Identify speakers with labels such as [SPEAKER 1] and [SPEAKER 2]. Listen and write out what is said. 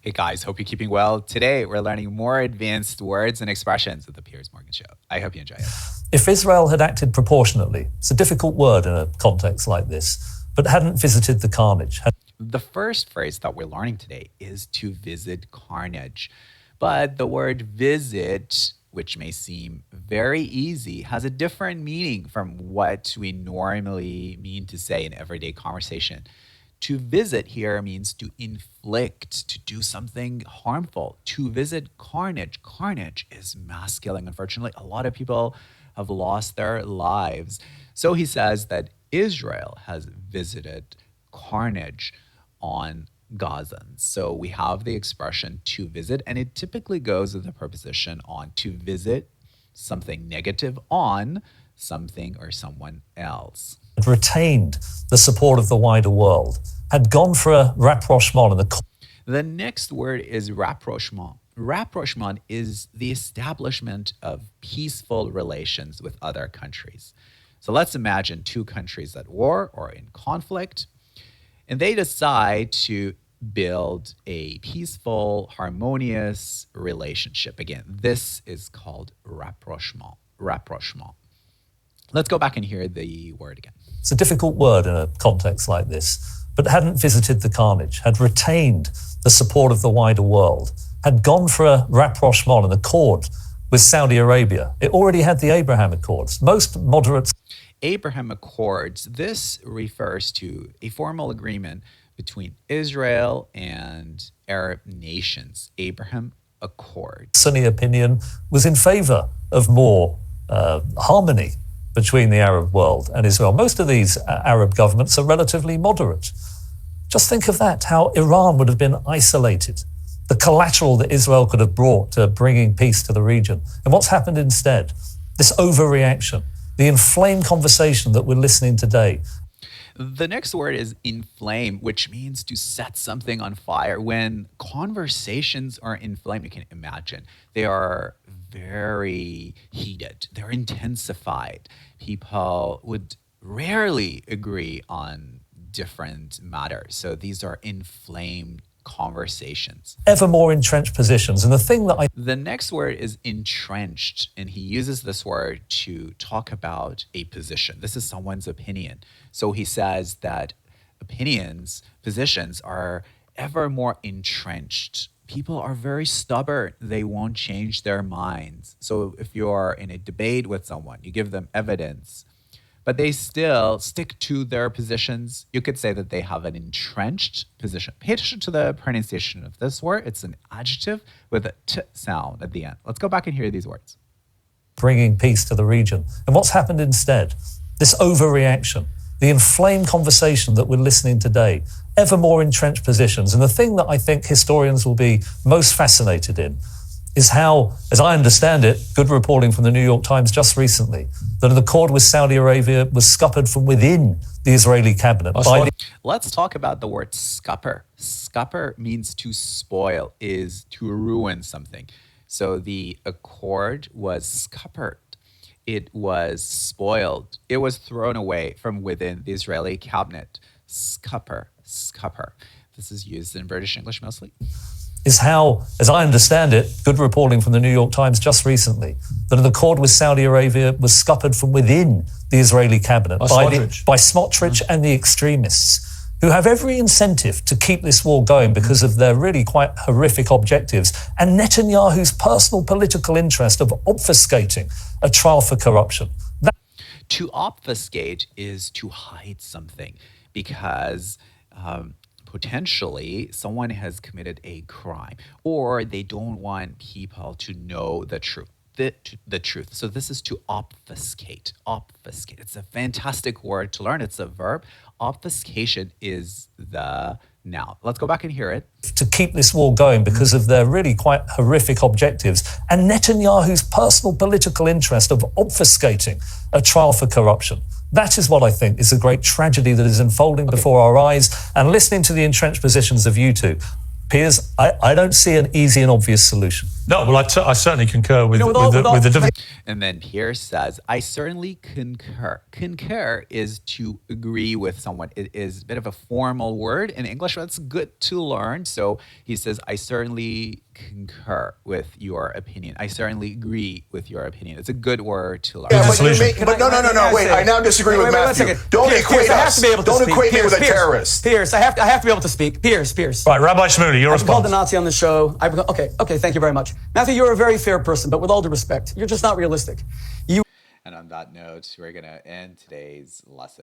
[SPEAKER 1] Hey guys, hope you're keeping well. Today, we're learning more advanced words and expressions with the Piers Morgan Show. I hope you enjoy it.
[SPEAKER 2] If Israel had acted proportionately, it's a difficult word in a context like this, but hadn't visited the carnage.
[SPEAKER 1] The first phrase that we're learning today is to visit carnage. But the word visit, which may seem very easy, has a different meaning from what we normally mean to say in everyday conversation. To visit here means to inflict, to do something harmful. To visit carnage. Carnage is masculine. Unfortunately, a lot of people have lost their lives. So he says that Israel has visited carnage on Gazans. So we have the expression to visit, and it typically goes with the preposition on, to visit something negative on something or someone else.
[SPEAKER 2] Retained the support of the wider world, had gone for a rapprochement.
[SPEAKER 1] The next word is rapprochement. Rapprochement is the establishment of peaceful relations with other countries. So let's imagine two countries at war or in conflict, and they decide to build a peaceful, harmonious relationship. Again, this is called rapprochement. Rapprochement. Let's go back and hear the word again.
[SPEAKER 2] It's a difficult word in a context like this, but hadn't visited the carnage, had retained the support of the wider world, had gone for a rapprochement, an accord with Saudi Arabia. It already had the Abraham Accords. Most moderates.
[SPEAKER 1] Abraham Accords, this refers to a formal agreement between Israel and Arab nations. Abraham Accord.
[SPEAKER 2] Sunni opinion was in favor of more harmony between the Arab world and Israel. Most of these Arab governments are relatively moderate. Just think of that, how Iran would have been isolated, the collateral that Israel could have brought to bringing peace to the region. And what's happened instead? This overreaction, the inflamed conversation that we're listening today.
[SPEAKER 1] The next word is inflame, which means to set something on fire. When conversations are inflamed, you can imagine, they are very heated. They're intensified. People would rarely agree on different matters. So these are inflamed conversations.
[SPEAKER 2] Ever more entrenched positions. And
[SPEAKER 1] the next word is entrenched, and he uses this word to talk about a position. This is someone's opinion. So he says that positions are ever more entrenched. People are very stubborn. They won't change their minds. So if you're in a debate with someone, you give them evidence, but they still stick to their positions, you could say that they have an entrenched position. Pay attention to the pronunciation of this word. It's an adjective with a t sound at the end. Let's go back and hear these words.
[SPEAKER 2] Bringing peace to the region. And what's happened instead? This overreaction, the inflamed conversation that we're listening today, ever more entrenched positions. And the thing that I think historians will be most fascinated in is how, as I understand it, good reporting from the New York Times just recently, that an accord with Saudi Arabia was scuppered from within the Israeli cabinet.
[SPEAKER 1] Let's talk about the word scupper. Scupper means to spoil, is to ruin something. So the accord was scuppered. It was spoiled. It was thrown away from within the Israeli cabinet. Scupper, scupper. This is used in British English mostly.
[SPEAKER 2] Is how, as I understand it, good reporting from the New York Times just recently, that an accord with Saudi Arabia was scuppered from within the Israeli cabinet by Smotrich and the extremists, who have every incentive to keep this war going because of their really quite horrific objectives, and Netanyahu's personal political interest of obfuscating a trial for corruption.
[SPEAKER 1] To obfuscate is to hide something, because potentially someone has committed a crime, or they don't want people to know the truth. The truth. So this is to obfuscate. Obfuscate. It's a fantastic word to learn. It's a verb. Obfuscation is the noun. Let's go back and hear it.
[SPEAKER 2] To keep this war going because of their really quite horrific objectives, and Netanyahu's personal political interest of obfuscating a trial for corruption. That is what I think is a great tragedy that is unfolding before our eyes. And listening to the entrenched positions of you two, Piers, I don't see an easy and obvious solution. No, well, I certainly concur with,
[SPEAKER 3] with all-
[SPEAKER 2] with the difference.
[SPEAKER 1] And then Pierce says, I certainly concur. Concur is to agree with someone. It is a bit of a formal word in English, but it's good to learn. So he says, I certainly concur with your opinion. I certainly agree with your opinion. It's a good word to learn.
[SPEAKER 4] Yeah, but no. Wait, I now disagree with Matthew. Don't equate us. Don't equate me with a terrorist.
[SPEAKER 3] Pierce, I have to be able to speak. Pierce.
[SPEAKER 2] Right, Rabbi Shmuley, your
[SPEAKER 3] I've called the
[SPEAKER 2] response.
[SPEAKER 3] Nazi on the show. Okay, thank you very much. Matthew, you're a very fair person, but with all due respect, you're just not realistic.
[SPEAKER 1] And on that note, we're going to end today's lesson.